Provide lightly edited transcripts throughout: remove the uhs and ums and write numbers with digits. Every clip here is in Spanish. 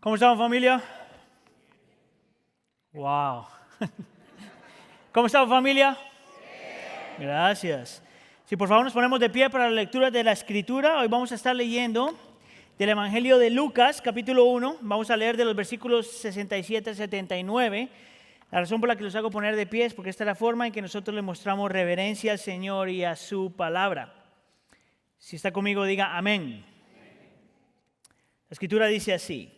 ¿Cómo estamos, familia? Wow. ¿Cómo estamos, familia? Gracias. Si por favor nos ponemos de pie para la lectura de la Escritura, hoy vamos a estar leyendo del Evangelio de Lucas, capítulo 1. Vamos a leer de los versículos 67 al 79. La razón por la que los hago poner de pie es porque esta es la forma en que nosotros le mostramos reverencia al Señor y a su palabra. Si está conmigo, diga amén. La Escritura dice así.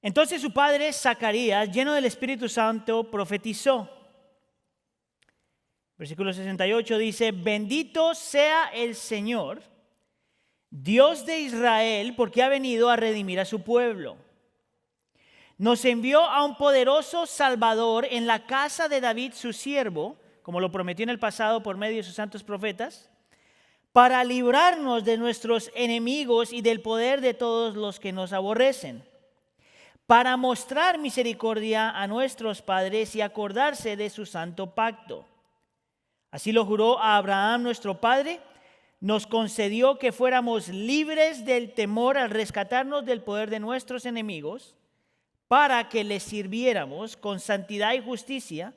Entonces su padre Zacarías, lleno del Espíritu Santo, profetizó. Versículo 68 dice: Bendito sea el Señor, Dios de Israel, porque ha venido a redimir a su pueblo. Nos envió a un poderoso Salvador en la casa de David, su siervo, como lo prometió en el pasado por medio de sus santos profetas, para librarnos de nuestros enemigos y del poder de todos los que nos aborrecen, para mostrar misericordia a nuestros padres y acordarse de su santo pacto. Así lo juró a Abraham nuestro padre, nos concedió que fuéramos libres del temor al rescatarnos del poder de nuestros enemigos, para que les sirviéramos con santidad y justicia,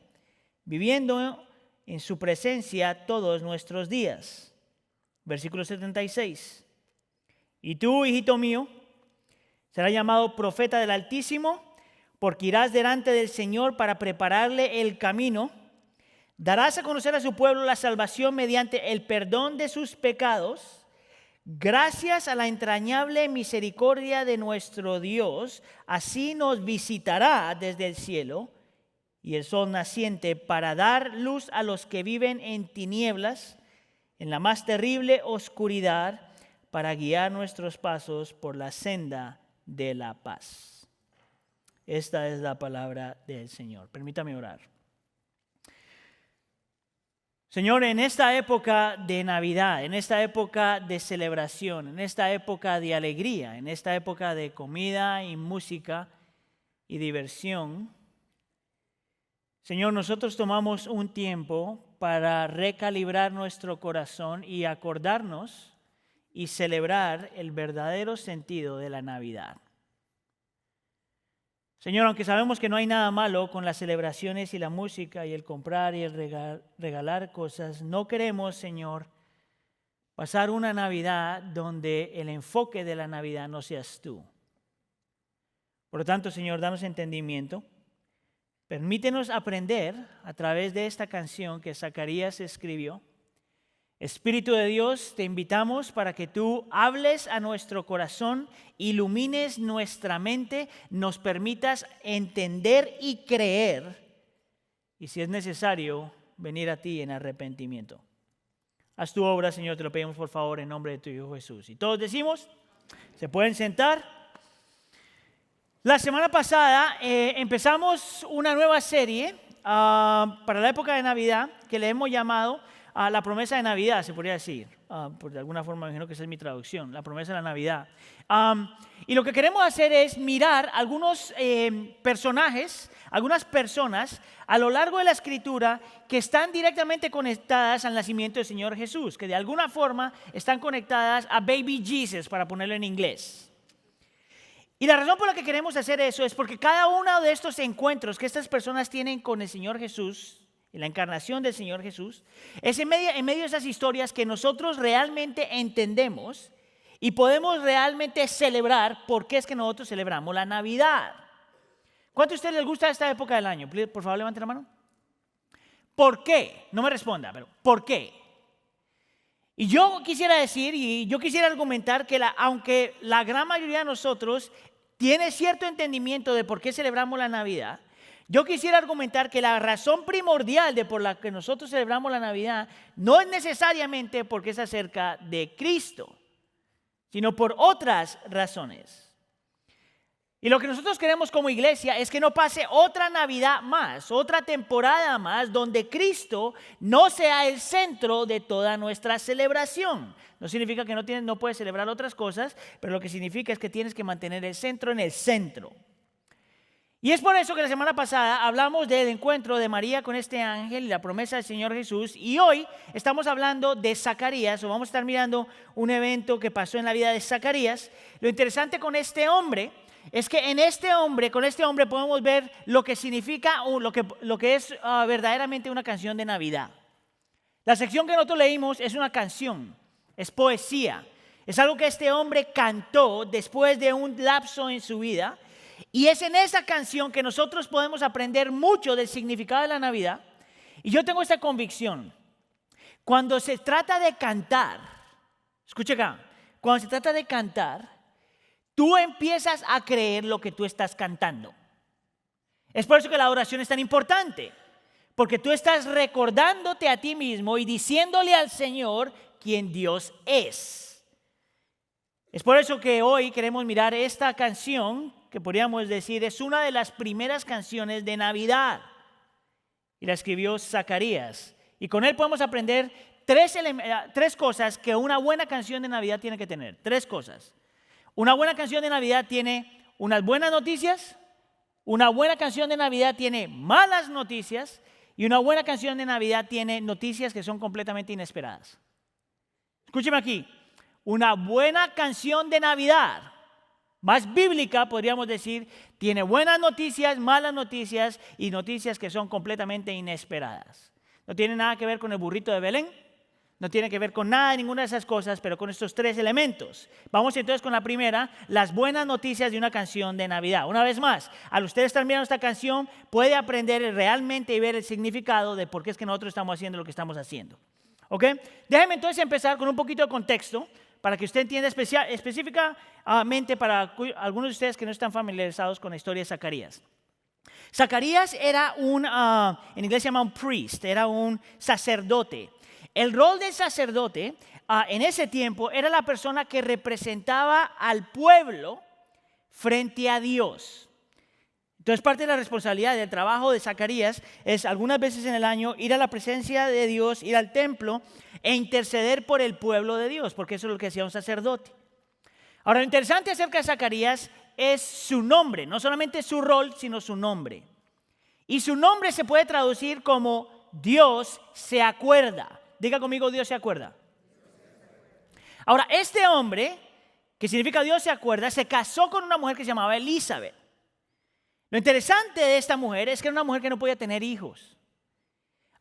viviendo en su presencia todos nuestros días. Versículo 76. Y tú, hijito mío, serás llamado profeta del Altísimo, porque irás delante del Señor para prepararle el camino. Darás a conocer a su pueblo la salvación mediante el perdón de sus pecados, gracias a la entrañable misericordia de nuestro Dios. Así nos visitará desde el cielo y el sol naciente para dar luz a los que viven en tinieblas, en la más terrible oscuridad, para guiar nuestros pasos por la senda de la paz. Esta es la palabra del Señor. Permítame orar. Señor, en esta época de Navidad, en esta época de celebración, en esta época de alegría, en esta época de comida y música y diversión, Señor, nosotros tomamos un tiempo para recalibrar nuestro corazón y acordarnos y celebrar el verdadero sentido de la Navidad. Señor, aunque sabemos que no hay nada malo con las celebraciones y la música y el comprar y el regalar cosas, no queremos, Señor, pasar una Navidad donde el enfoque de la Navidad no seas tú. Por lo tanto, Señor, danos entendimiento. Permítenos aprender a través de esta canción que Zacarías escribió. Espíritu de Dios, te invitamos para que tú hables a nuestro corazón, ilumines nuestra mente, nos permitas entender y creer, y si es necesario, venir a ti en arrepentimiento. Haz tu obra, Señor, te lo pedimos por favor en nombre de tu Hijo Jesús. Y todos decimos, ¿se pueden sentar? La semana pasada empezamos una nueva serie para la época de Navidad que le hemos llamado la promesa de Navidad, se podría decir. Por de alguna forma me imagino que esa es mi traducción, la promesa de la Navidad. Y lo que queremos hacer es mirar algunos personajes, algunas personas a lo largo de la Escritura que están directamente conectadas al nacimiento del Señor Jesús, que de alguna forma están conectadas a Baby Jesus, para ponerlo en inglés. Y la razón por la que queremos hacer eso es porque cada uno de estos encuentros que estas personas tienen con el Señor Jesús, en la encarnación del Señor Jesús, es en medio de esas historias que nosotros realmente entendemos y podemos realmente celebrar por qué es que nosotros celebramos la Navidad. ¿Cuánto a ustedes les gusta esta época del año? Por favor, levanten la mano. ¿Por qué? No me responda, pero ¿por qué? Y yo quisiera decir, y yo quisiera argumentar que aunque la gran mayoría de nosotros tiene cierto entendimiento de por qué celebramos la Navidad, yo quisiera argumentar que la razón primordial de por la que nosotros celebramos la Navidad no es necesariamente porque es acerca de Cristo, sino por otras razones. Y lo que nosotros queremos como iglesia es que no pase otra Navidad más, otra temporada más, donde Cristo no sea el centro de toda nuestra celebración. No significa que no puedes celebrar otras cosas, pero lo que significa es que tienes que mantener el centro en el centro. Y es por eso que la semana pasada hablamos del encuentro de María con este ángel y la promesa del Señor Jesús. Y hoy estamos hablando de Zacarías, o vamos a estar mirando un evento que pasó en la vida de Zacarías. Lo interesante con este hombre es que con este hombre podemos ver lo que significa, o lo que es verdaderamente una canción de Navidad. La sección que nosotros leímos es una canción, es poesía. Es algo que este hombre cantó después de un lapso en su vida. Y es en esa canción que nosotros podemos aprender mucho del significado de la Navidad. Y yo tengo esta convicción. Cuando se trata de cantar, escucha acá, cuando se trata de cantar, tú empiezas a creer lo que tú estás cantando. Es por eso que la oración es tan importante. Porque tú estás recordándote a ti mismo y diciéndole al Señor quién Dios es. Es por eso que hoy queremos mirar esta canción, que podríamos decir es una de las primeras canciones de Navidad. Y la escribió Zacarías. Y con él podemos aprender tres cosas que una buena canción de Navidad tiene que tener. Tres cosas. Una buena canción de Navidad tiene unas buenas noticias. Una buena canción de Navidad tiene malas noticias. Y una buena canción de Navidad tiene noticias que son completamente inesperadas. Escúcheme aquí. Una buena canción de Navidad, más bíblica podríamos decir, tiene buenas noticias, malas noticias y noticias que son completamente inesperadas. No tiene nada que ver con el burrito de Belén, no tiene que ver con nada, ninguna de esas cosas, pero con estos tres elementos. Vamos entonces con la primera, las buenas noticias de una canción de Navidad. Una vez más, al usted estar mirando esta canción, puede aprender realmente y ver el significado de por qué es que nosotros estamos haciendo lo que estamos haciendo. ¿Ok? Déjeme entonces empezar con un poquito de contexto, para que usted entienda específicamente para algunos de ustedes que no están familiarizados con la historia de Zacarías. Zacarías era en inglés se llama un priest, era un sacerdote. El rol del sacerdote en ese tiempo era la persona que representaba al pueblo frente a Dios. Entonces parte de la responsabilidad del trabajo de Zacarías es algunas veces en el año ir a la presencia de Dios, ir al templo e interceder por el pueblo de Dios, porque eso es lo que hacía un sacerdote. Ahora, lo interesante acerca de Zacarías es su nombre, no solamente su rol, sino su nombre. Y su nombre se puede traducir como Dios se acuerda. Diga conmigo, Dios se acuerda. Ahora, este hombre, que significa Dios se acuerda, se casó con una mujer que se llamaba Elizabeth. Lo interesante de esta mujer es que era una mujer que no podía tener hijos.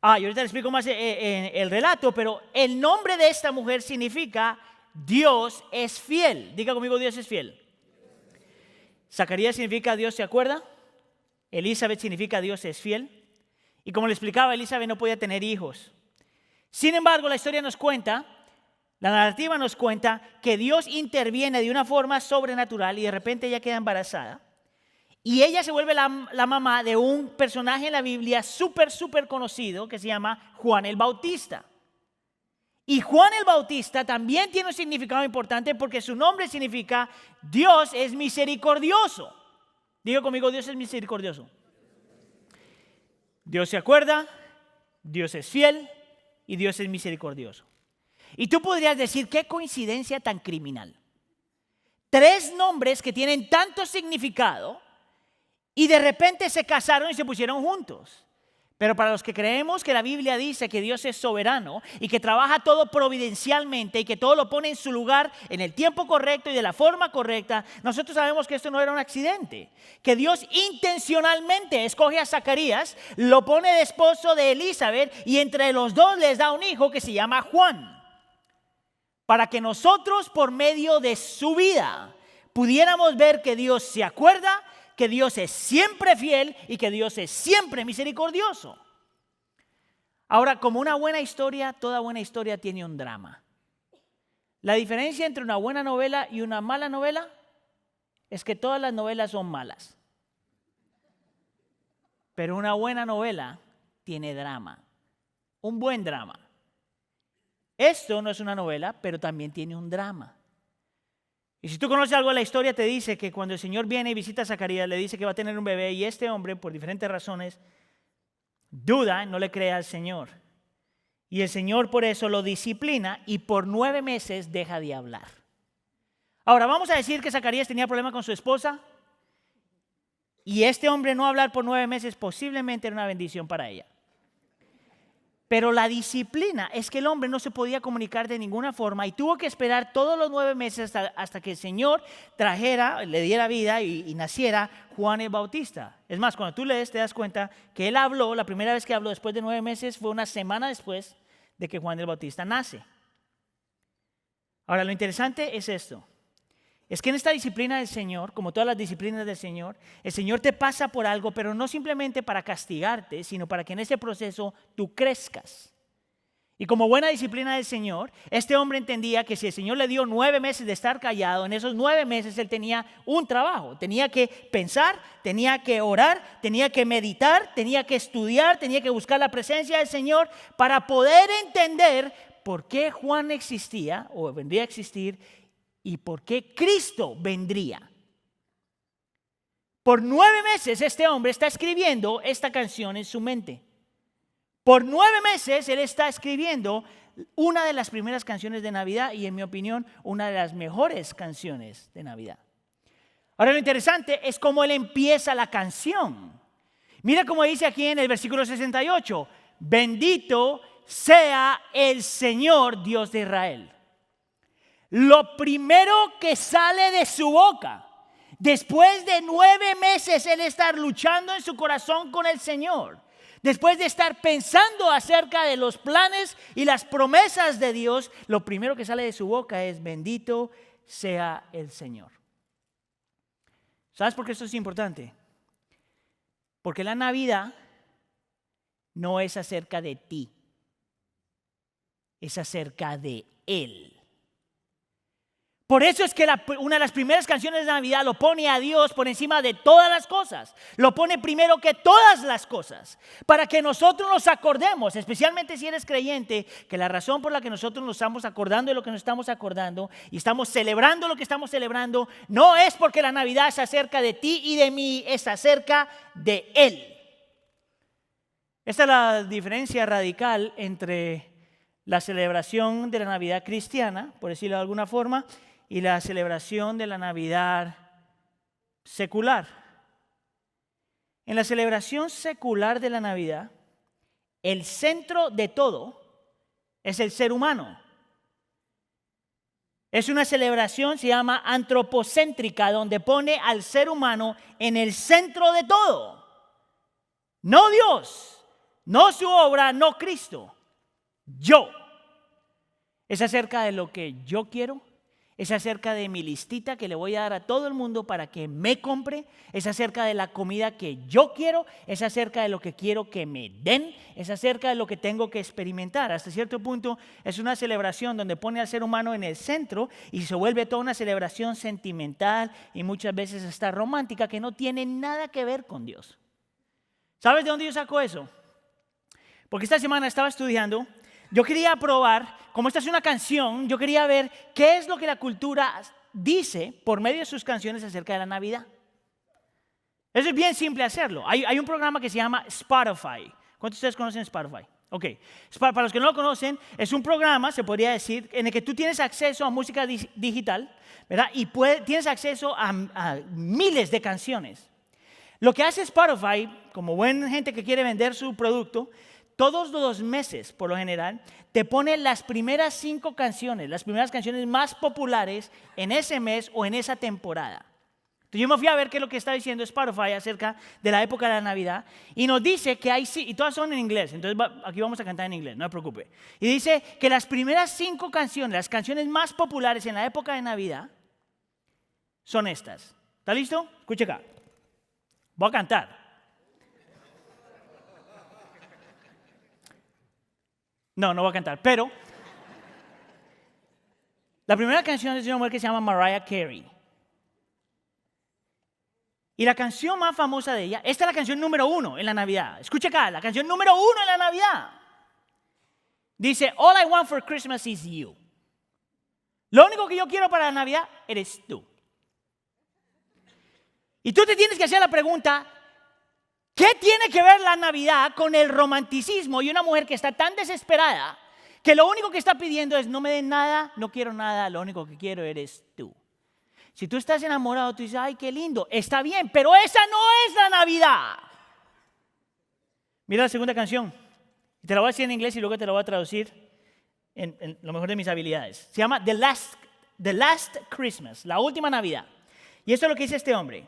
Yo ahorita les explico más el relato, pero el nombre de esta mujer significa Dios es fiel. Diga conmigo, Dios es fiel. Zacarías significa Dios se acuerda. Elizabeth significa Dios es fiel. Y como le explicaba, Elizabeth no podía tener hijos. Sin embargo, la historia nos cuenta, la narrativa nos cuenta que Dios interviene de una forma sobrenatural y de repente ella queda embarazada. Y ella se vuelve la mamá de un personaje en la Biblia súper conocido que se llama Juan el Bautista. Y Juan el Bautista también tiene un significado importante porque su nombre significa Dios es misericordioso. Diga conmigo, Dios es misericordioso. Dios se acuerda, Dios es fiel y Dios es misericordioso. Y tú podrías decir, qué coincidencia tan criminal. Tres nombres que tienen tanto significado y de repente se casaron y se pusieron juntos. Pero para los que creemos que la Biblia dice que Dios es soberano y que trabaja todo providencialmente y que todo lo pone en su lugar en el tiempo correcto y de la forma correcta, nosotros sabemos que esto no era un accidente. Que Dios intencionalmente escoge a Zacarías, lo pone de esposo de Elizabeth y entre los dos les da un hijo que se llama Juan. Para que nosotros por medio de su vida pudiéramos ver que Dios se acuerda, que Dios es siempre fiel y que Dios es siempre misericordioso. Ahora, como una buena historia, toda buena historia tiene un drama. La diferencia entre una buena novela y una mala novela es que todas las novelas son malas. Pero una buena novela tiene drama, un buen drama. Esto no es una novela, pero también tiene un drama. Y si tú conoces algo de la historia, te dice que cuando el Señor viene y visita a Zacarías, le dice que va a tener un bebé y este hombre, por diferentes razones, duda, no le cree al Señor. Y el Señor por eso lo disciplina y por 9 meses deja de hablar. Ahora, vamos a decir que Zacarías tenía problema con su esposa. y este hombre no hablar por 9 meses posiblemente era una bendición para ella. Pero la disciplina es que el hombre no se podía comunicar de ninguna forma y tuvo que esperar todos los 9 meses hasta que el Señor le diera vida y naciera Juan el Bautista. Es más, cuando tú lees te das cuenta que él habló, la primera vez que habló después de 9 meses fue una semana después de que Juan el Bautista nace. Ahora, lo interesante es esto. Es que en esta disciplina del Señor, como todas las disciplinas del Señor, el Señor te pasa por algo, pero no simplemente para castigarte, sino para que en ese proceso tú crezcas. Y como buena disciplina del Señor, este hombre entendía que si el Señor le dio 9 meses de estar callado, en esos 9 meses él tenía un trabajo. Tenía que pensar, tenía que orar, tenía que meditar, tenía que estudiar, tenía que buscar la presencia del Señor para poder entender por qué Juan existía o vendría a existir y por qué Cristo vendría. Por 9 meses este hombre está escribiendo esta canción en su mente. Por 9 meses él está escribiendo una de las primeras canciones de Navidad y en mi opinión una de las mejores canciones de Navidad. Ahora lo interesante es cómo él empieza la canción. Mira cómo dice aquí en el versículo 68, bendito sea el Señor Dios de Israel. Lo primero que sale de su boca, después de 9 meses él estar luchando en su corazón con el Señor, después de estar pensando acerca de los planes y las promesas de Dios, lo primero que sale de su boca es bendito sea el Señor. ¿Sabes por qué esto es importante? Porque la Navidad no es acerca de ti, es acerca de Él. Por eso es que una de las primeras canciones de Navidad lo pone a Dios por encima de todas las cosas. Lo pone primero que todas las cosas. Para que nosotros nos acordemos, especialmente si eres creyente, que la razón por la que nosotros nos estamos acordando de lo que nos estamos acordando y estamos celebrando lo que estamos celebrando, no es porque la Navidad es acerca de ti y de mí, es acerca de Él. Esta es la diferencia radical entre la celebración de la Navidad cristiana, por decirlo de alguna forma, y la celebración de la Navidad secular. En la celebración secular de la Navidad, el centro de todo es el ser humano. Es una celebración, se llama antropocéntrica, donde pone al ser humano en el centro de todo. No Dios, no su obra, no Cristo. Yo. Es acerca de lo que yo quiero. Es acerca de mi listita que le voy a dar a todo el mundo para que me compre. Es acerca de la comida que yo quiero. Es acerca de lo que quiero que me den. Es acerca de lo que tengo que experimentar. Hasta cierto punto es una celebración donde pone al ser humano en el centro y se vuelve toda una celebración sentimental y muchas veces hasta romántica que no tiene nada que ver con Dios. ¿Sabes de dónde yo saco eso? Porque esta semana estaba estudiando. Yo quería probar, como esta es una canción, yo quería ver qué es lo que la cultura dice por medio de sus canciones acerca de la Navidad. Eso es bien simple hacerlo. Hay un programa que se llama Spotify. ¿Cuántos de ustedes conocen Spotify? Ok. Para los que no lo conocen, es un programa, se podría decir, en el que tú tienes acceso a música digital, ¿verdad? Y tienes acceso a miles de canciones. Lo que hace Spotify, como buena gente que quiere vender su producto, todos los meses, por lo general, te pone las primeras 5 canciones, las primeras canciones más populares en ese mes o en esa temporada. Entonces yo me fui a ver qué es lo que está diciendo Spotify acerca de la época de la Navidad y nos dice que hay, y todas son en inglés, entonces aquí vamos a cantar en inglés, no se preocupe. Y dice que las primeras 5 canciones, las canciones más populares en la época de Navidad, son estas. ¿Está listo? Escuche acá. Voy a cantar. No voy a cantar, pero la primera canción es de una mujer que se llama Mariah Carey. Y la canción más famosa de ella, esta es la canción número 1 en la Navidad. Escucha acá, la canción número 1 en la Navidad. Dice, all I want for Christmas is you. Lo único que yo quiero para la Navidad eres tú. Y tú te tienes que hacer la pregunta, ¿qué tiene que ver la Navidad con el romanticismo y una mujer que está tan desesperada que lo único que está pidiendo es no me den nada, no quiero nada, lo único que quiero eres tú? Si tú estás enamorado, tú dices, ay, qué lindo, está bien, pero esa no es la Navidad. Mira la segunda canción. Te la voy a decir en inglés y luego te la voy a traducir en lo mejor de mis habilidades. Se llama The Last Christmas, la última Navidad. Y esto es lo que dice este hombre.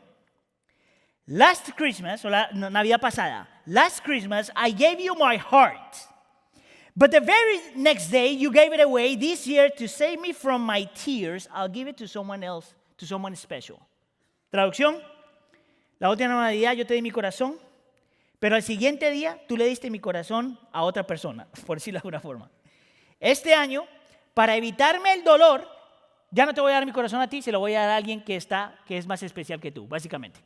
Last Christmas, o la Navidad pasada, last Christmas I gave you my heart. But the very next day you gave it away. This year, to save me from my tears, I'll give it to someone else, to someone special. Traducción, la última Navidad yo te di mi corazón, pero al siguiente día tú le diste mi corazón a otra persona, por decirlo de alguna forma. Este año, para evitarme el dolor, ya no te voy a dar mi corazón a ti, se lo voy a dar a alguien que es más especial que tú, básicamente.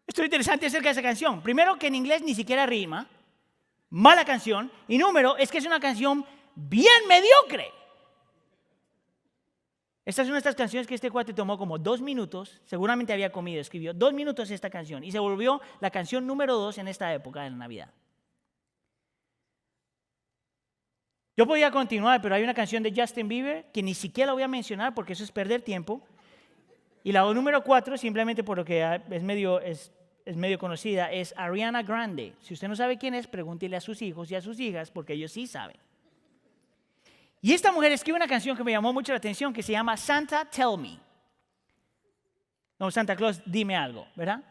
Esto es interesante acerca de esa canción. Primero, que en inglés ni siquiera rima, mala canción, y número, es que es una canción bien mediocre. Esta es una de estas canciones que este cuate tomó como 2 minutos, seguramente había comido, escribió 2 minutos esta canción, y se volvió la canción número 2 en esta época de la Navidad. Yo podría continuar, pero hay una canción de Justin Bieber que ni siquiera la voy a mencionar porque eso es perder tiempo. Y la número 4, simplemente por lo que es medio conocida, es Ariana Grande. Si usted no sabe quién es, pregúntele a sus hijos y a sus hijas porque ellos sí saben. Y esta mujer escribe una canción que me llamó mucho la atención que se llama Santa Tell Me. No, Santa Claus, dime algo, ¿verdad?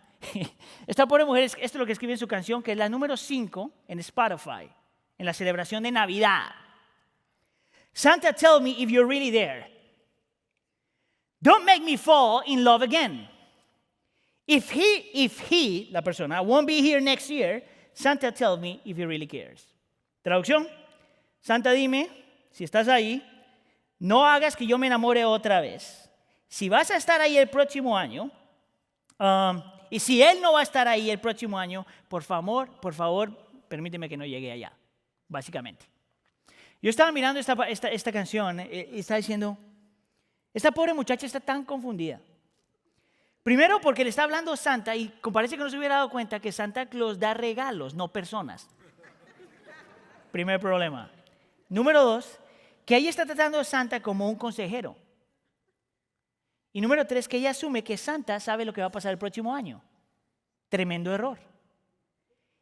Esta pobre mujer, esto es lo que escribe en su canción, que es la número 5 en Spotify, en la celebración de Navidad. Santa, tell me if you're really there. Don't make me fall in love again. If he, la persona, won't be here next year, Santa, tell me if he really cares. Traducción, Santa, dime, si estás ahí, no hagas que yo me enamore otra vez. Si vas a estar ahí el próximo año, y si él no va a estar ahí el próximo año, por favor, permíteme que no llegue allá, básicamente. Yo estaba mirando esta canción y estaba diciendo, esta pobre muchacha está tan confundida. Primero porque le está hablando Santa y parece que no se hubiera dado cuenta que Santa Claus da regalos, no personas. Primer problema. Número 2, que ella está tratando a Santa como un consejero. Y número 3, que ella asume que Santa sabe lo que va a pasar el próximo año. Tremendo error.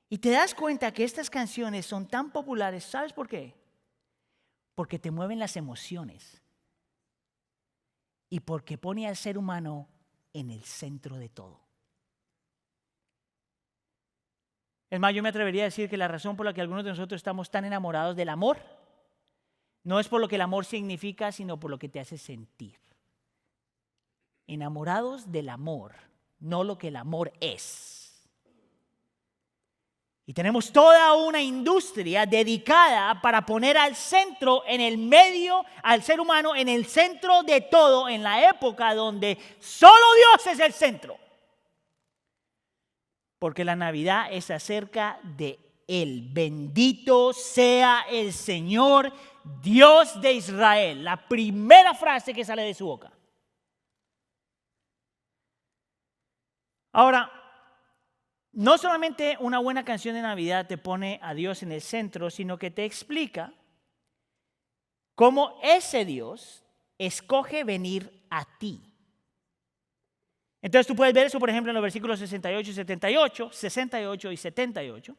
Y te das cuenta que estas canciones son tan populares, ¿sabes por qué? Porque te mueven las emociones y porque pone al ser humano en el centro de todo. Es más, yo me atrevería a decir que la razón por la que algunos de nosotros estamos tan enamorados del amor no es por lo que el amor significa, sino por lo que te hace sentir. Enamorados del amor, no lo que el amor es. Y tenemos toda una industria dedicada para poner al centro, en el medio, al ser humano, en el centro de todo, en la época donde solo Dios es el centro. Porque la Navidad es acerca de Él. Bendito sea el Señor, Dios de Israel. La primera frase que sale de su boca. Ahora, no solamente una buena canción de Navidad te pone a Dios en el centro, sino que te explica cómo ese Dios escoge venir a ti. Entonces tú puedes ver eso, por ejemplo, en los versículos 68 y 78,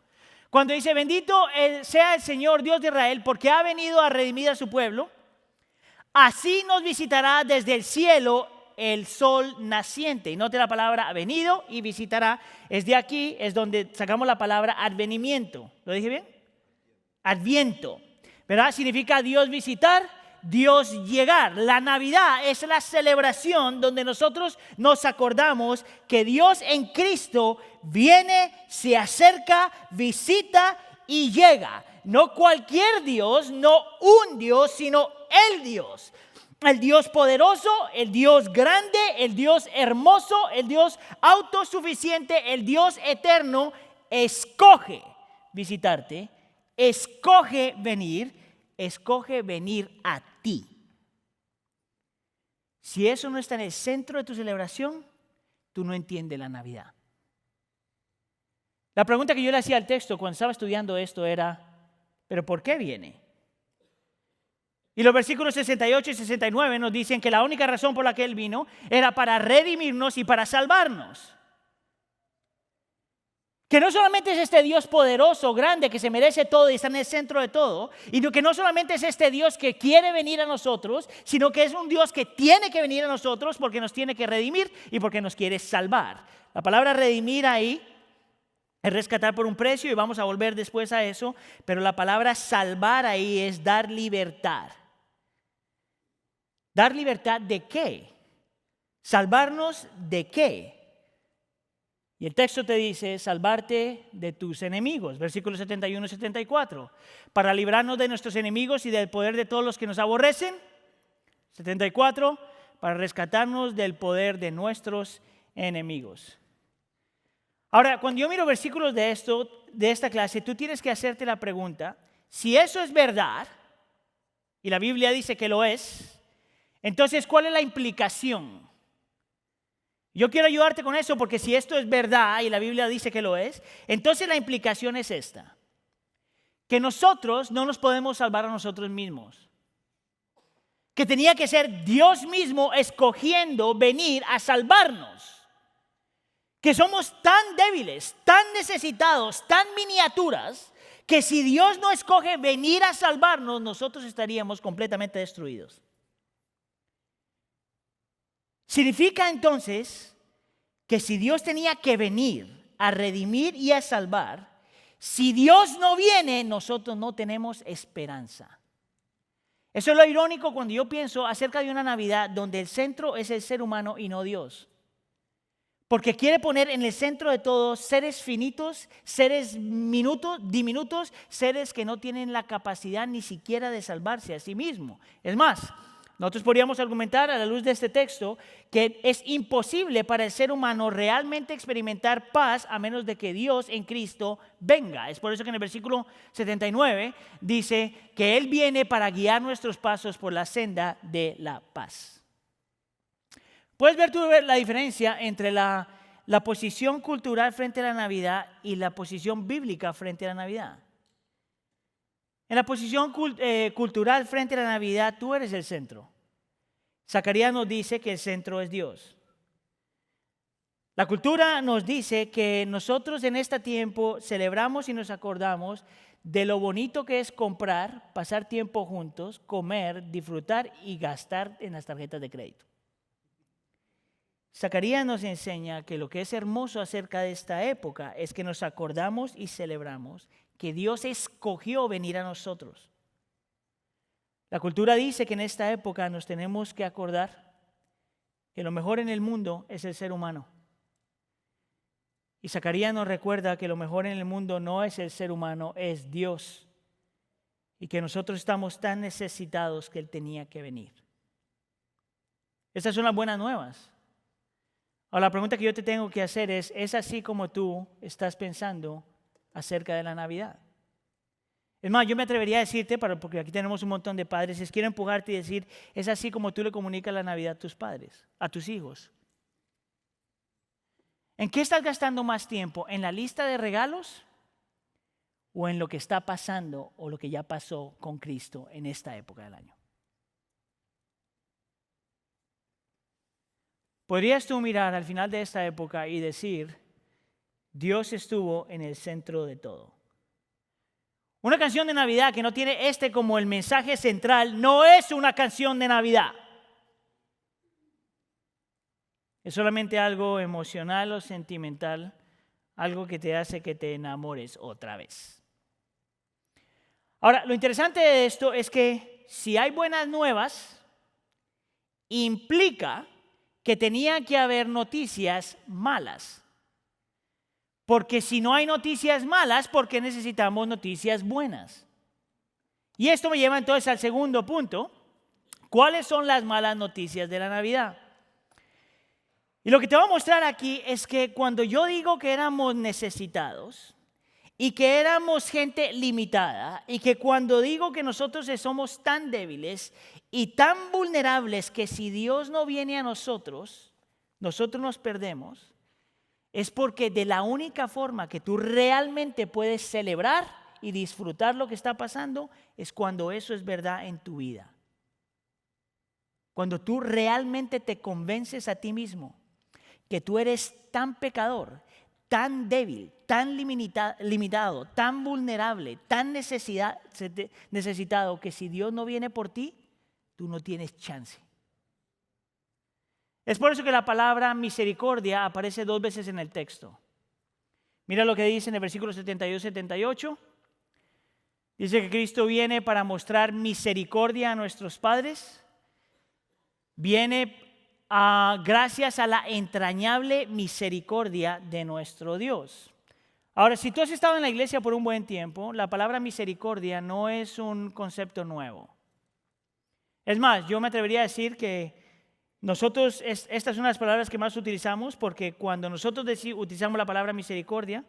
cuando dice, bendito sea el Señor Dios de Israel, porque ha venido a redimir a su pueblo, así nos visitará desde el cielo el sol naciente. Y note la palabra ha venido y visitará. Es de aquí, es donde sacamos la palabra advenimiento. ¿Lo dije bien? Adviento. ¿Verdad? Significa Dios visitar, Dios llegar. La Navidad es la celebración donde nosotros nos acordamos que Dios en Cristo viene, se acerca, visita y llega. No cualquier Dios, no un Dios, sino el Dios. El Dios poderoso, el Dios grande, el Dios hermoso, el Dios autosuficiente, el Dios eterno, escoge visitarte, escoge venir a ti. Si eso no está en el centro de tu celebración, tú no entiendes la Navidad. La pregunta que yo le hacía al texto cuando estaba estudiando esto era, ¿pero por qué viene? Y los versículos 68 y 69 nos dicen que la única razón por la que Él vino era para redimirnos y para salvarnos. Que no solamente es este Dios poderoso, grande, que se merece todo y está en el centro de todo, y que no solamente es este Dios que quiere venir a nosotros, sino que es un Dios que tiene que venir a nosotros porque nos tiene que redimir y porque nos quiere salvar. La palabra redimir ahí es rescatar por un precio y vamos a volver después a eso, pero la palabra salvar ahí es dar libertad. ¿Dar libertad de qué? ¿Salvarnos de qué? Y el texto te dice, salvarte de tus enemigos, versículos 71 y 74. Para librarnos de nuestros enemigos y del poder de todos los que nos aborrecen. 74, para rescatarnos del poder de nuestros enemigos. Ahora, cuando yo miro versículos de esta clase, tú tienes que hacerte la pregunta, si eso es verdad, y la Biblia dice que lo es, entonces, ¿cuál es la implicación? Yo quiero ayudarte con eso porque si esto es verdad y la Biblia dice que lo es, entonces la implicación es esta. Que nosotros no nos podemos salvar a nosotros mismos. Que tenía que ser Dios mismo escogiendo venir a salvarnos. Que somos tan débiles, tan necesitados, tan miniaturas, que si Dios no escoge venir a salvarnos, nosotros estaríamos completamente destruidos. Significa entonces que si Dios tenía que venir a redimir y a salvar, si Dios no viene, nosotros no tenemos esperanza. Eso es lo irónico cuando yo pienso acerca de una Navidad donde el centro es el ser humano y no Dios. Porque quiere poner en el centro de todo seres finitos, seres diminutos, seres que no tienen la capacidad ni siquiera de salvarse a sí mismo. Es más, nosotros podríamos argumentar a la luz de este texto que es imposible para el ser humano realmente experimentar paz a menos de que Dios en Cristo venga. Es por eso que en el versículo 79 dice que Él viene para guiar nuestros pasos por la senda de la paz. Puedes ver tú la diferencia entre la posición cultural frente a la Navidad y la posición bíblica frente a la Navidad. En la posición cultural frente a la Navidad, tú eres el centro. Zacarías nos dice que el centro es Dios. La cultura nos dice que nosotros en este tiempo celebramos y nos acordamos de lo bonito que es comprar, pasar tiempo juntos, comer, disfrutar y gastar en las tarjetas de crédito. Zacarías nos enseña que lo que es hermoso acerca de esta época es que nos acordamos y celebramos que Dios escogió venir a nosotros. La cultura dice que en esta época nos tenemos que acordar que lo mejor en el mundo es el ser humano. Y Zacarías nos recuerda que lo mejor en el mundo no es el ser humano, es Dios. Y que nosotros estamos tan necesitados que Él tenía que venir. Estas son las buenas nuevas. Ahora la pregunta que yo te tengo que hacer ¿es así como tú estás pensando acerca de la Navidad? Es más, yo me atrevería a decirte, porque aquí tenemos un montón de padres, quiero empujarte y decir, es así como tú le comunicas la Navidad a tus padres, a tus hijos. ¿En qué estás gastando más tiempo? ¿En la lista de regalos? ¿O en lo que está pasando o lo que ya pasó con Cristo en esta época del año? Podrías tú mirar al final de esta época y decir, Dios estuvo en el centro de todo. Una canción de Navidad que no tiene como el mensaje central no es una canción de Navidad. Es solamente algo emocional o sentimental, algo que te hace que te enamores otra vez. Ahora, lo interesante de esto es que si hay buenas nuevas, implica que tenía que haber noticias malas. Porque si no hay noticias malas, ¿por qué necesitamos noticias buenas? Y esto me lleva entonces al segundo punto. ¿Cuáles son las malas noticias de la Navidad? Y lo que te voy a mostrar aquí es que cuando yo digo que éramos necesitados y que éramos gente limitada y que cuando digo que nosotros somos tan débiles y tan vulnerables que si Dios no viene a nosotros, nosotros nos perdemos, es porque de la única forma que tú realmente puedes celebrar y disfrutar lo que está pasando es cuando eso es verdad en tu vida. Cuando tú realmente te convences a ti mismo que tú eres tan pecador, tan débil, tan limitado, tan vulnerable, tan necesitado, que si Dios no viene por ti, tú no tienes chance. Es por eso que la palabra misericordia aparece 2 veces en el texto. Mira lo que dice en el versículo 72-78. Dice que Cristo viene para mostrar misericordia a nuestros padres. Viene gracias a la entrañable misericordia de nuestro Dios. Ahora, si tú has estado en la iglesia por un buen tiempo, la palabra misericordia no es un concepto nuevo. Es más, yo me atrevería a decir que nosotros, esta es una de las palabras que más utilizamos, porque cuando nosotros utilizamos la palabra misericordia,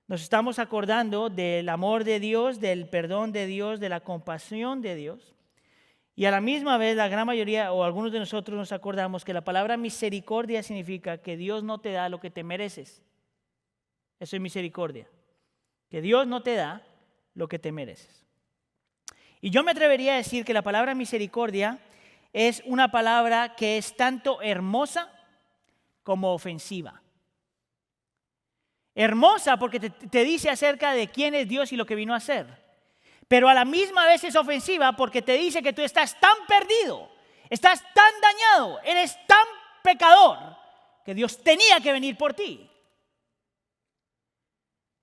nos estamos acordando del amor de Dios, del perdón de Dios, de la compasión de Dios. Y a la misma vez, la gran mayoría o algunos de nosotros nos acordamos que la palabra misericordia significa que Dios no te da lo que te mereces. Eso es misericordia. Que Dios no te da lo que te mereces. Y yo me atrevería a decir que la palabra misericordia es una palabra que es tanto hermosa como ofensiva. Hermosa porque te dice acerca de quién es Dios y lo que vino a hacer. Pero a la misma vez es ofensiva porque te dice que tú estás tan perdido, estás tan dañado, eres tan pecador que Dios tenía que venir por ti.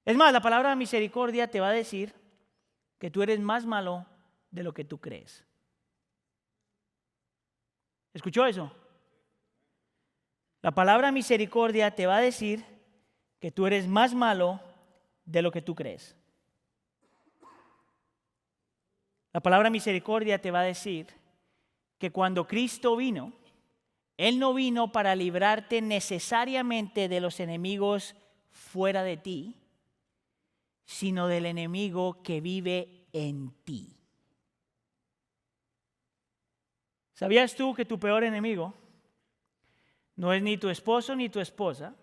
Es más, la palabra misericordia te va a decir que tú eres más malo de lo que tú crees. ¿Escuchó eso? La palabra misericordia te va a decir que tú eres más malo de lo que tú crees. La palabra misericordia te va a decir que cuando Cristo vino, Él no vino para librarte necesariamente de los enemigos fuera de ti, sino del enemigo que vive en ti. ¿Sabías tú que tu peor enemigo no es ni tu esposo ni tu esposa,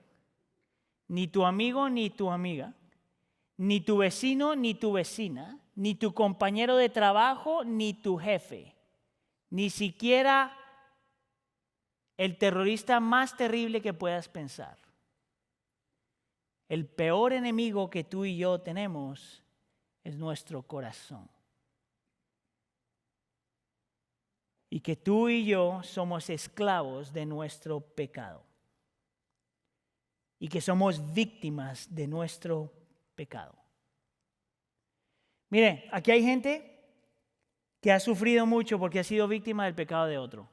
ni tu amigo ni tu amiga, ni tu vecino ni tu vecina, ni tu compañero de trabajo ni tu jefe, ni siquiera el terrorista más terrible que puedas pensar? El peor enemigo que tú y yo tenemos es nuestro corazón. Y que tú y yo somos esclavos de nuestro pecado. Y que somos víctimas de nuestro pecado. Mire, aquí hay gente que ha sufrido mucho porque ha sido víctima del pecado de otro.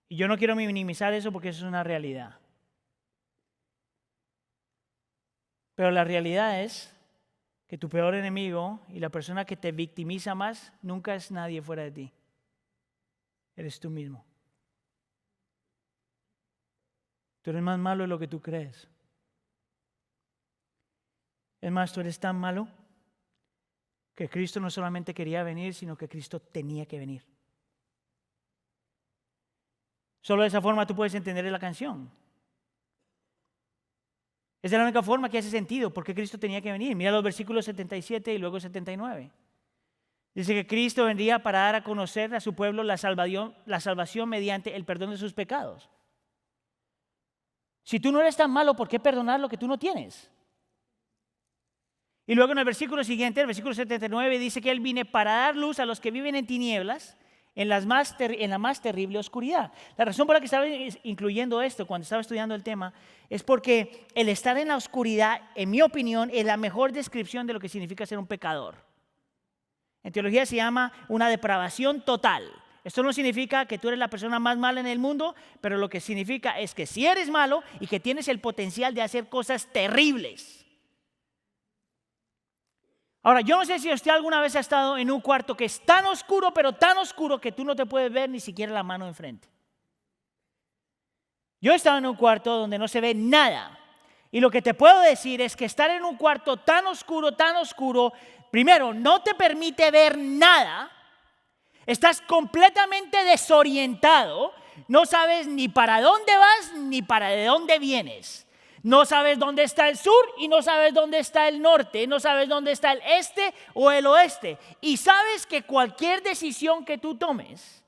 Y yo no quiero minimizar eso porque eso es una realidad. Pero la realidad es que tu peor enemigo y la persona que te victimiza más nunca es nadie fuera de ti. Eres tú mismo. Tú eres más malo de lo que tú crees. Es más, tú eres tan malo que Cristo no solamente quería venir, sino que Cristo tenía que venir. Solo de esa forma tú puedes entender la canción. Esa es la única forma que hace sentido, porque Cristo tenía que venir. Mira los versículos 77 y luego 79. Dice que Cristo vendría para dar a conocer a su pueblo la salvación mediante el perdón de sus pecados. Si tú no eres tan malo, ¿por qué perdonar lo que tú no tienes? Y luego en el versículo siguiente, el versículo 79, dice que Él viene para dar luz a los que viven en tinieblas, en la más terrible oscuridad. La razón por la que estaba incluyendo esto cuando estaba estudiando el tema es porque el estar en la oscuridad, en mi opinión, es la mejor descripción de lo que significa ser un pecador. En teología se llama una depravación total. Esto no significa que tú eres la persona más mala en el mundo, pero lo que significa es que si eres malo y que tienes el potencial de hacer cosas terribles. Ahora, yo no sé si usted alguna vez ha estado en un cuarto que es tan oscuro, pero tan oscuro que tú no te puedes ver ni siquiera la mano enfrente. Yo he estado en un cuarto donde no se ve nada. Y lo que te puedo decir es que estar en un cuarto tan oscuro, primero, no te permite ver nada. Estás completamente desorientado. No sabes ni para dónde vas ni para de dónde vienes. No sabes dónde está el sur y no sabes dónde está el norte. No sabes dónde está el este o el oeste. Y sabes que cualquier decisión que tú tomes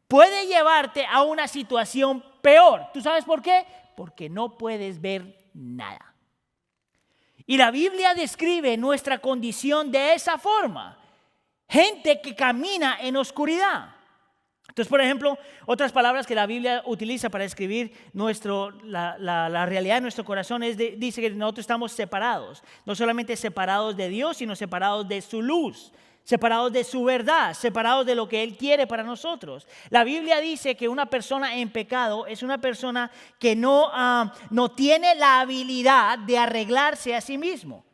puede llevarte a una situación peor. ¿Tú sabes por qué? Porque no puedes ver nada. Y la Biblia describe nuestra condición de esa forma. Gente que camina en oscuridad. Entonces, por ejemplo, otras palabras que la Biblia utiliza para describir la realidad de nuestro corazón dice que nosotros estamos separados. No solamente separados de Dios, sino separados de su luz, separados de su verdad, separados de lo que Él quiere para nosotros. La Biblia dice que una persona en pecado es una persona que no tiene la habilidad de arreglarse a sí mismo.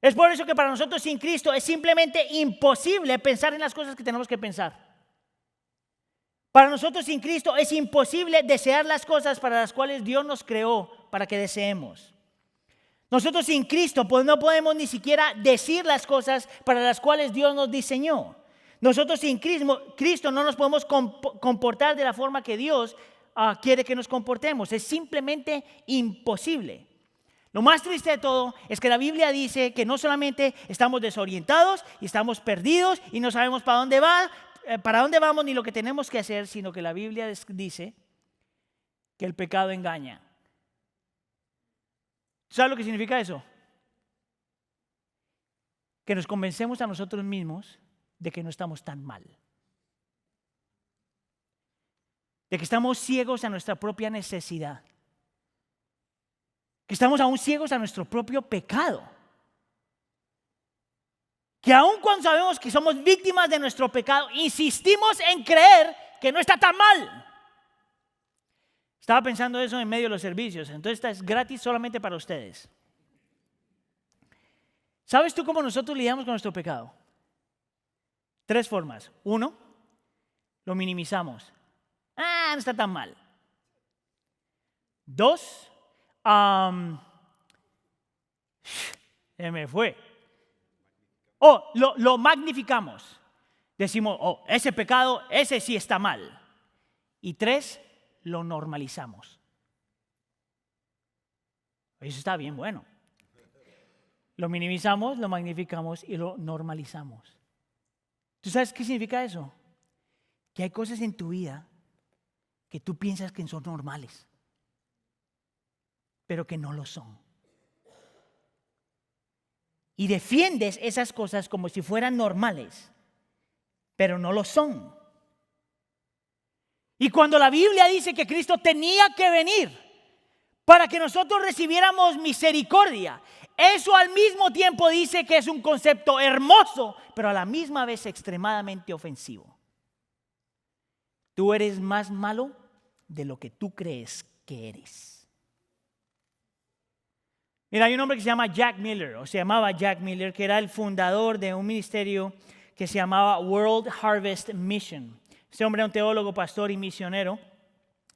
Es por eso que para nosotros sin Cristo es simplemente imposible pensar en las cosas que tenemos que pensar. Para nosotros sin Cristo es imposible desear las cosas para las cuales Dios nos creó para que deseemos. Nosotros sin Cristo no podemos ni siquiera decir las cosas para las cuales Dios nos diseñó. Nosotros sin Cristo no nos podemos comportar de la forma que Dios quiere que nos comportemos. Es simplemente imposible. Lo más triste de todo es que la Biblia dice que no solamente estamos desorientados y estamos perdidos y no sabemos para dónde vamos ni lo que tenemos que hacer, sino que la Biblia dice que el pecado engaña. ¿Sabes lo que significa eso? Que nos convencemos a nosotros mismos de que no estamos tan mal. De que estamos ciegos a nuestra propia necesidad. Que estamos aún ciegos a nuestro propio pecado. Que aun cuando sabemos que somos víctimas de nuestro pecado, insistimos en creer que no está tan mal. Estaba pensando eso en medio de los servicios, entonces esta es gratis solamente para ustedes. ¿Sabes tú cómo nosotros lidiamos con nuestro pecado? 3 formas. 1, lo minimizamos. No está tan mal. 2, se me fue. Lo magnificamos. Decimos, ese pecado, ese sí está mal. Y 3, lo normalizamos. Eso está bien bueno. Lo minimizamos, lo magnificamos y lo normalizamos. ¿Tú sabes qué significa eso? Que hay cosas en tu vida que tú piensas que son normales, pero que no lo son. Y defiendes esas cosas como si fueran normales, pero no lo son. Y cuando la Biblia dice que Cristo tenía que venir para que nosotros recibiéramos misericordia, eso al mismo tiempo dice que es un concepto hermoso, pero a la misma vez extremadamente ofensivo. Tú eres más malo de lo que tú crees que eres. Mira, hay un hombre que se llama Jack Miller, o se llamaba Jack Miller, que era el fundador de un ministerio que se llamaba World Harvest Mission. Este hombre era un teólogo, pastor y misionero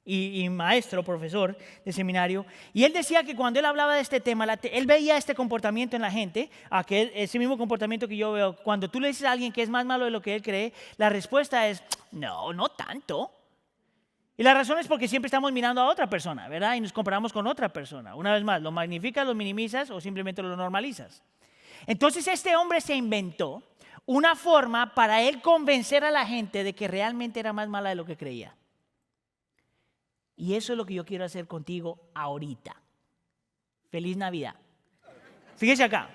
y maestro, profesor de seminario. Y él decía que cuando él hablaba de este tema, él veía este comportamiento en la gente, ese mismo comportamiento que yo veo. Cuando tú le dices a alguien que es más malo de lo que él cree, la respuesta es, no tanto. Y la razón es porque siempre estamos mirando a otra persona, ¿verdad? Y nos comparamos con otra persona. Una vez más, lo magnificas, lo minimizas o simplemente lo normalizas. Entonces este hombre se inventó una forma para él convencer a la gente de que realmente era más mala de lo que creía. Y eso es lo que yo quiero hacer contigo ahorita. Feliz Navidad. Fíjese acá.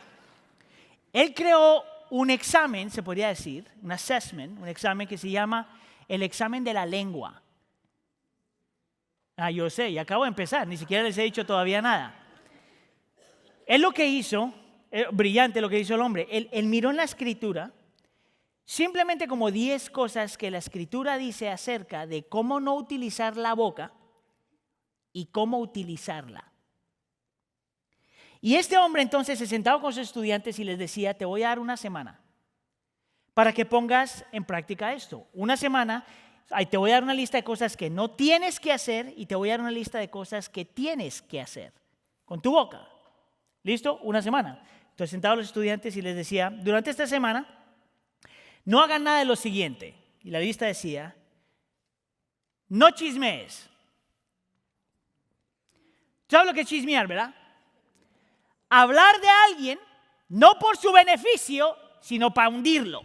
Él creó un examen, se podría decir, un assessment, un examen que se llama el examen de la lengua. Yo sé, y acabo de empezar, ni siquiera les he dicho todavía nada. Él lo que hizo, brillante lo que hizo el hombre, él miró en la Escritura simplemente como 10 cosas que la Escritura dice acerca de cómo no utilizar la boca y cómo utilizarla. Y este hombre entonces se sentaba con sus estudiantes y les decía, te voy a dar una semana para que pongas en práctica esto. Una semana, te voy a dar una lista de cosas que no tienes que hacer y te voy a dar una lista de cosas que tienes que hacer con tu boca. ¿Listo? Una semana. Entonces sentaba a los estudiantes y les decía, durante esta semana, no hagan nada de lo siguiente. Y la lista decía, no chismees. ¿Sabes lo que es chismear, verdad? Hablar de alguien no por su beneficio, sino para hundirlo.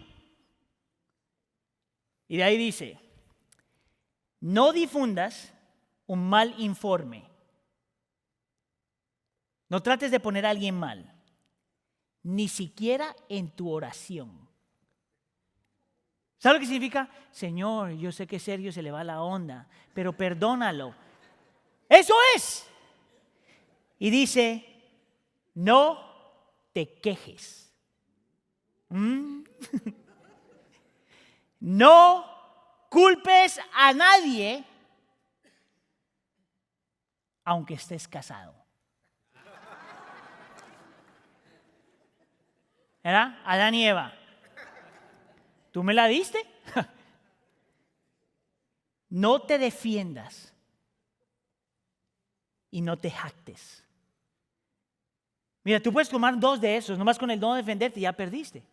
Y de ahí dice, no difundas un mal informe. No trates de poner a alguien mal, ni siquiera en tu oración. ¿Sabe lo que significa? Señor, yo sé que Sergio se le va la onda, pero perdónalo. Eso es. Y dice, no te quejes. No culpes a nadie, aunque estés casado. ¿Verdad? Adán y Eva. ¿Tú me la diste? No te defiendas y no te jactes. Mira, tú puedes tomar 2 de esos, nomás con el no defenderte ya perdiste.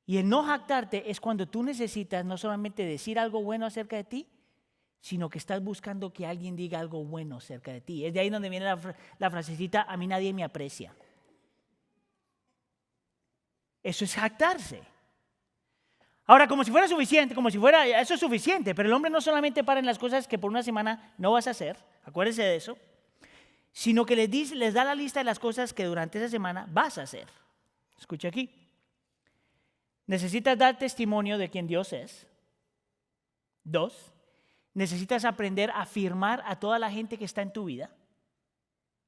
Y el no jactarte es cuando tú necesitas no solamente decir algo bueno acerca de ti, sino que estás buscando que alguien diga algo bueno acerca de ti. Es de ahí donde viene la frasecita, a mí nadie me aprecia. Eso es jactarse. Ahora, como si fuera suficiente, eso es suficiente, pero el hombre no solamente para en las cosas que por una semana no vas a hacer, acuérdese de eso, sino que les da la lista de las cosas que durante esa semana vas a hacer. Escucha aquí. Necesitas dar testimonio de quién Dios es. 2, necesitas aprender a afirmar a toda la gente que está en tu vida.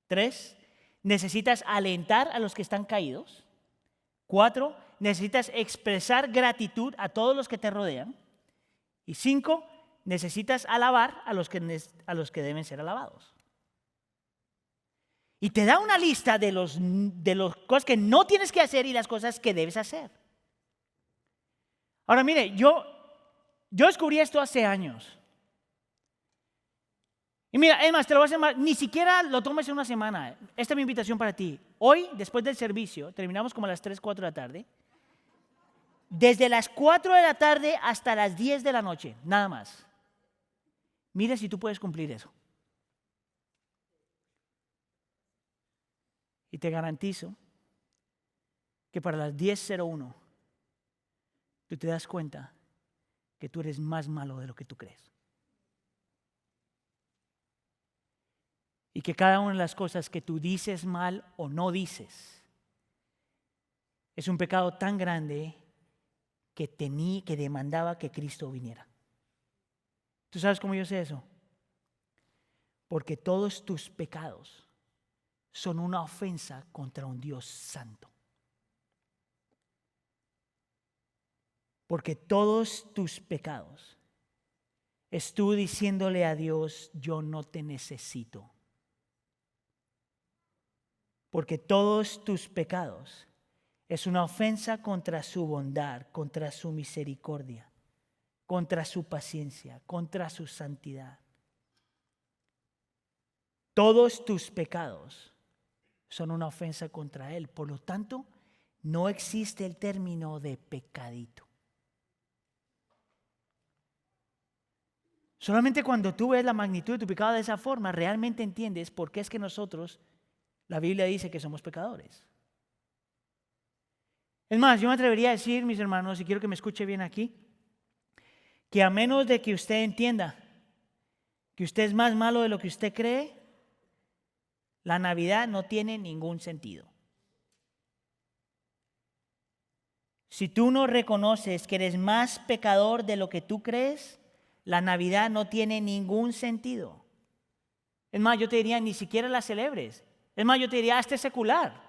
3, necesitas alentar a los que están caídos. 4, necesitas expresar gratitud a todos los que te rodean. Y 5, necesitas alabar a los que deben ser alabados. Y te da una lista de las cosas que no tienes que hacer y las cosas que debes hacer. Ahora mire, yo descubrí esto hace años. Y mira, es más, te lo voy a hacer más, ni siquiera lo tomes en una semana. Esta es mi invitación para ti. Hoy, después del servicio, terminamos como a las 3, 4 de la tarde. Desde las 4 de la tarde hasta las 10 de la noche, nada más. Mira si tú puedes cumplir eso. Y te garantizo que para las 10:01 tú te das cuenta que tú eres más malo de lo que tú crees. Y que cada una de las cosas que tú dices mal o no dices es un pecado tan grande que demandaba que Cristo viniera. ¿Tú sabes cómo yo sé eso? Porque todos tus pecados son una ofensa contra un Dios santo. Porque todos tus pecados es tú diciéndole a Dios, yo no te necesito. Porque todos tus pecados es una ofensa contra su bondad, contra su misericordia, contra su paciencia, contra su santidad. Todos tus pecados son una ofensa contra Él. Por lo tanto, no existe el término de pecadito. Solamente cuando tú ves la magnitud de tu pecado de esa forma, realmente entiendes por qué es que nosotros, la Biblia dice que somos pecadores. Es más, yo me atrevería a decir, mis hermanos, y quiero que me escuche bien aquí, que a menos de que usted entienda que usted es más malo de lo que usted cree, la Navidad no tiene ningún sentido. Si tú no reconoces que eres más pecador de lo que tú crees, la Navidad no tiene ningún sentido. Es más, yo te diría, ni siquiera la celebres. Es más, yo te diría, hazte secular.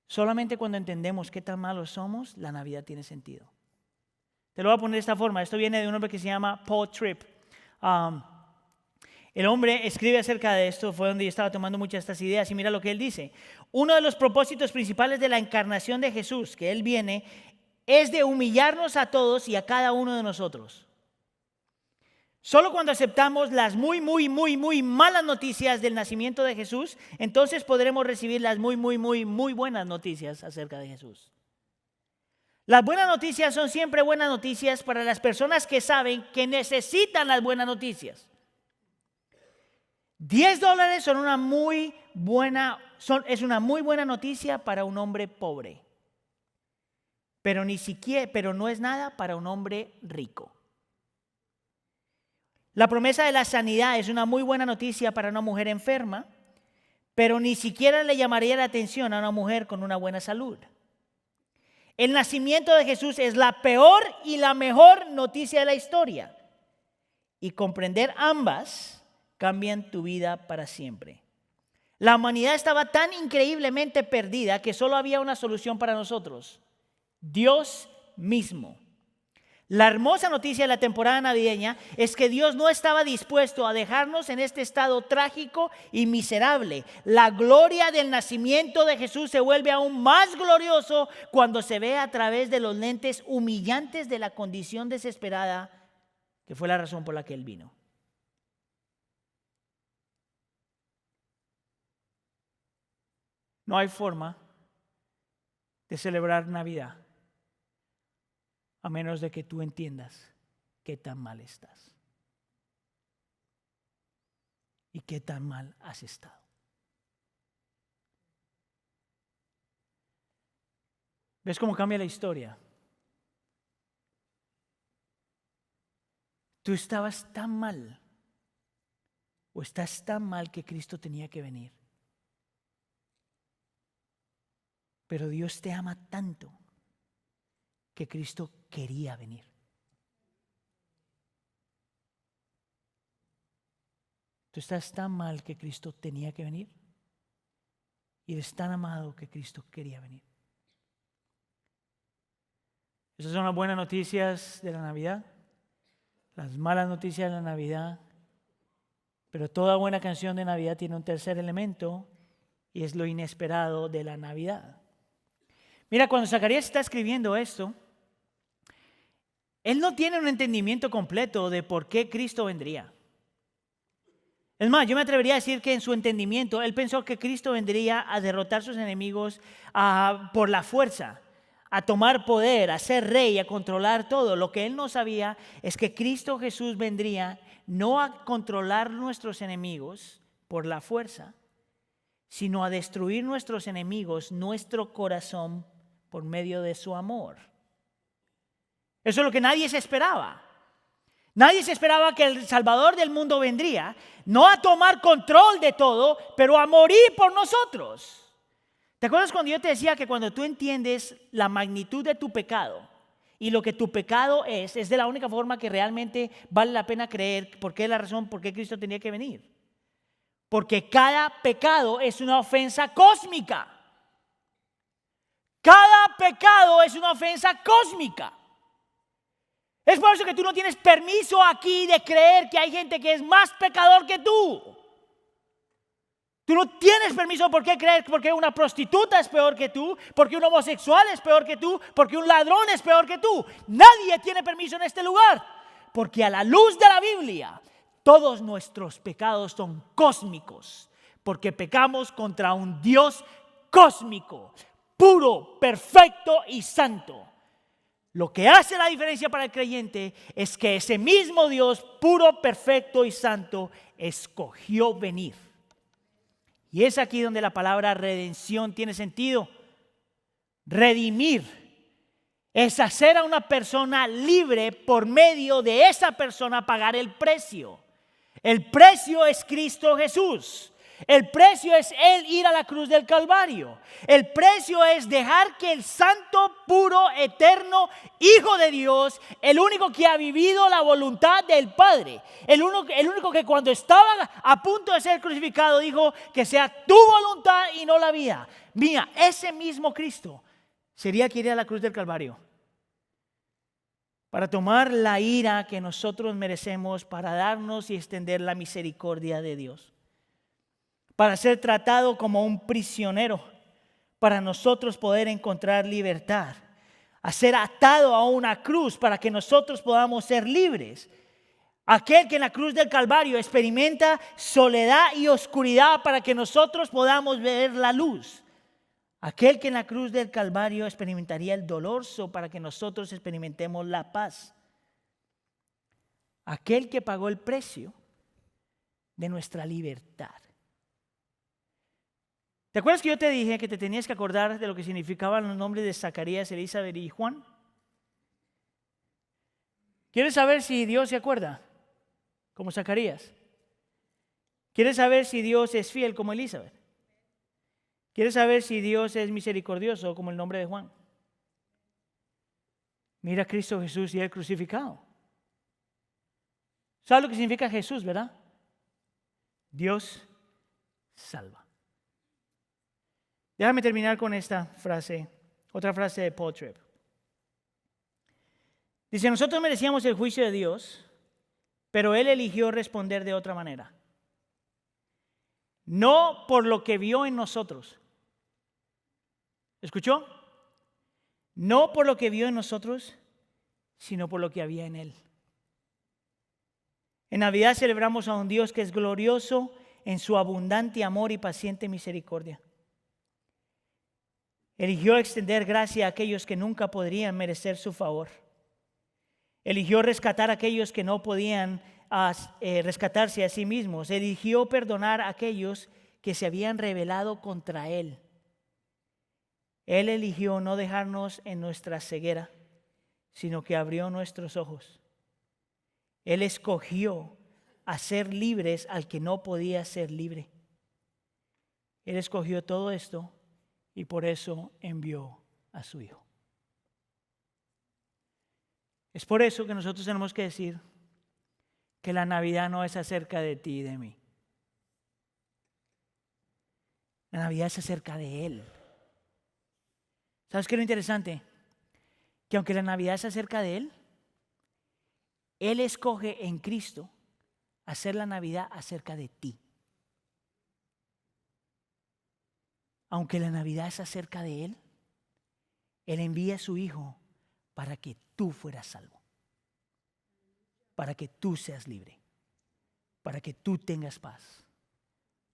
Solamente cuando entendemos qué tan malos somos, la Navidad tiene sentido. Te lo voy a poner de esta forma. Esto viene de un hombre que se llama Paul Tripp. El hombre escribe acerca de esto, fue donde yo estaba tomando muchas de estas ideas, y mira lo que él dice. Uno de los propósitos principales de la encarnación de Jesús, que Él viene, es de humillarnos a todos y a cada uno de nosotros. Solo cuando aceptamos las muy malas noticias del nacimiento de Jesús, entonces podremos recibir las muy buenas noticias acerca de Jesús. Las buenas noticias son siempre buenas noticias para las personas que saben que necesitan las buenas noticias. $10 son es una muy buena noticia para un hombre pobre. pero no es nada para un hombre rico. La promesa de la sanidad es una muy buena noticia para una mujer enferma, pero ni siquiera le llamaría la atención a una mujer con una buena salud. El nacimiento de Jesús es la peor y la mejor noticia de la historia. Y comprender ambas cambian tu vida para siempre. La humanidad estaba tan increíblemente perdida que solo había una solución para nosotros: Dios mismo. La hermosa noticia de la temporada navideña es que Dios no estaba dispuesto a dejarnos en este estado trágico y miserable. La gloria del nacimiento de Jesús se vuelve aún más glorioso cuando se ve a través de los lentes humillantes de la condición desesperada que fue la razón por la que Él vino. No hay forma de celebrar Navidad a menos de que tú entiendas qué tan mal estás y qué tan mal has estado. ¿Ves cómo cambia la historia? Tú estabas tan mal o estás tan mal que Cristo tenía que venir. Pero Dios te ama tanto que Cristo quería venir. Tú estás tan mal que Cristo tenía que venir y eres tan amado que Cristo quería venir. Esas son las buenas noticias de la Navidad, las malas noticias de la Navidad. Pero toda buena canción de Navidad tiene un tercer elemento y es lo inesperado de la Navidad. Mira, cuando Zacarías está escribiendo esto, él no tiene un entendimiento completo de por qué Cristo vendría. Es más, yo me atrevería a decir que en su entendimiento, él pensó que Cristo vendría a derrotar a sus enemigos por la fuerza, a tomar poder, a ser rey, a controlar todo. Lo que él no sabía es que Cristo Jesús vendría no a controlar nuestros enemigos por la fuerza, sino a destruir nuestros enemigos, nuestro corazón, por medio de su amor. Eso es lo que nadie se esperaba. Nadie se esperaba que el Salvador del mundo vendría, no a tomar control de todo, pero a morir por nosotros. ¿Te acuerdas cuando yo te decía que cuando tú entiendes la magnitud de tu pecado y lo que tu pecado es de la única forma que realmente vale la pena creer? ¿Por qué es la razón por qué Cristo tenía que venir? Porque cada pecado es una ofensa cósmica. Cada pecado es una ofensa cósmica. Es por eso que tú no tienes permiso aquí de creer que hay gente que es más pecador que tú. Tú no tienes permiso por qué creer porque una prostituta es peor que tú, porque un homosexual es peor que tú, porque un ladrón es peor que tú. Nadie tiene permiso en este lugar, porque a la luz de la Biblia, todos nuestros pecados son cósmicos, porque pecamos contra un Dios cósmico, puro, perfecto y santo. Lo que hace la diferencia para el creyente es que ese mismo Dios, puro, perfecto y santo, escogió venir. Y es aquí donde la palabra redención tiene sentido. Redimir es hacer a una persona libre por medio de esa persona pagar el precio. El precio es Cristo Jesús. El precio es Él ir a la cruz del Calvario. El precio es dejar que el santo, puro, eterno Hijo de Dios, el único que ha vivido la voluntad del Padre, el único que cuando estaba a punto de ser crucificado dijo que sea tu voluntad y no la mía. Ese mismo Cristo sería que iría a la cruz del Calvario para tomar la ira que nosotros merecemos, para darnos y extender la misericordia de Dios, para ser tratado como un prisionero, para nosotros poder encontrar libertad, a ser atado a una cruz para que nosotros podamos ser libres. Aquel que en la cruz del Calvario experimenta soledad y oscuridad para que nosotros podamos ver la luz. Aquel que en la cruz del Calvario experimentaría el dolor para que nosotros experimentemos la paz. Aquel que pagó el precio de nuestra libertad. ¿Te acuerdas que yo te dije que te tenías que acordar de lo que significaban los nombres de Zacarías, Elizabeth y Juan? ¿Quieres saber si Dios se acuerda? Como Zacarías. ¿Quieres saber si Dios es fiel como Elizabeth? ¿Quieres saber si Dios es misericordioso como el nombre de Juan? Mira a Cristo Jesús y el crucificado. ¿Sabes lo que significa Jesús, verdad? Dios salva. Déjame terminar con esta frase, otra frase de Paul Tripp. Dice, nosotros merecíamos el juicio de Dios, pero Él eligió responder de otra manera. No por lo que vio en nosotros. ¿Escuchó? No por lo que vio en nosotros, sino por lo que había en Él. En Navidad celebramos a un Dios que es glorioso en su abundante amor y paciente misericordia. Eligió extender gracia a aquellos que nunca podrían merecer su favor. Eligió rescatar a aquellos que no podían rescatarse a sí mismos. Eligió perdonar a aquellos que se habían rebelado contra Él. Él eligió no dejarnos en nuestra ceguera, sino que abrió nuestros ojos. Él escogió hacer libres al que no podía ser libre. Él escogió todo esto y por eso envió a su Hijo. Es por eso que nosotros tenemos que decir que la Navidad no es acerca de ti y de mí. La Navidad es acerca de Él. ¿Sabes qué es lo interesante? Que aunque la Navidad es acerca de Él, Él escoge en Cristo hacer la Navidad acerca de ti. Aunque la Navidad es acerca de Él, Él envía a su Hijo para que tú fueras salvo, para que tú seas libre, para que tú tengas paz,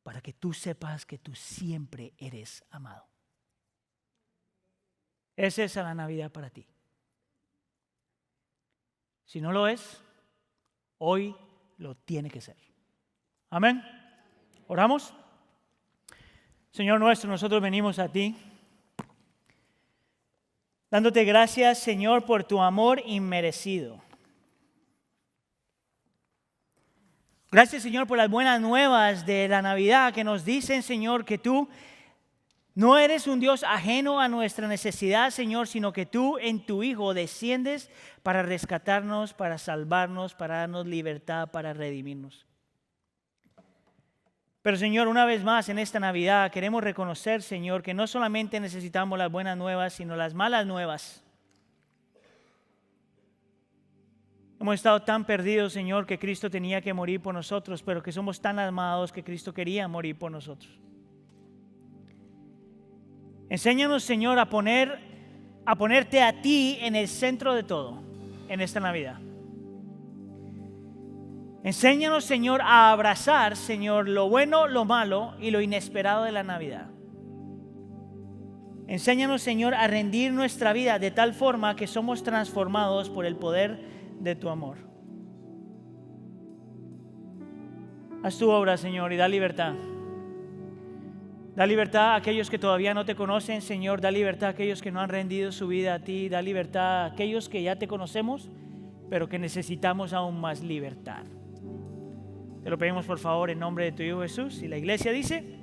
para que tú sepas que tú siempre eres amado. Es esa la Navidad para ti. Si no lo es, hoy lo tiene que ser. Amén. ¿Oramos? Señor nuestro, nosotros venimos a ti, dándote gracias, Señor, por tu amor inmerecido. Gracias, Señor, por las buenas nuevas de la Navidad que nos dicen, Señor, que tú no eres un Dios ajeno a nuestra necesidad, Señor, sino que tú en tu Hijo desciendes para rescatarnos, para salvarnos, para darnos libertad, para redimirnos. Pero, Señor, una vez más en esta Navidad queremos reconocer, Señor, que no solamente necesitamos las buenas nuevas, sino las malas nuevas. Hemos estado tan perdidos, Señor, que Cristo tenía que morir por nosotros, pero que somos tan amados que Cristo quería morir por nosotros. Enséñanos, Señor, a ponerte a ti en el centro de todo en esta Navidad. Enséñanos, Señor, a abrazar, Señor, lo bueno, lo malo y lo inesperado de la Navidad. Enséñanos, Señor, a rendir nuestra vida de tal forma que somos transformados por el poder de tu amor. Haz tu obra, Señor, y da libertad. Da libertad a aquellos que todavía no te conocen, Señor. Da libertad a aquellos que no han rendido su vida a ti. Da libertad a aquellos que ya te conocemos, pero que necesitamos aún más libertad. Te lo pedimos por favor en nombre de tu Hijo Jesús. Y la iglesia dice...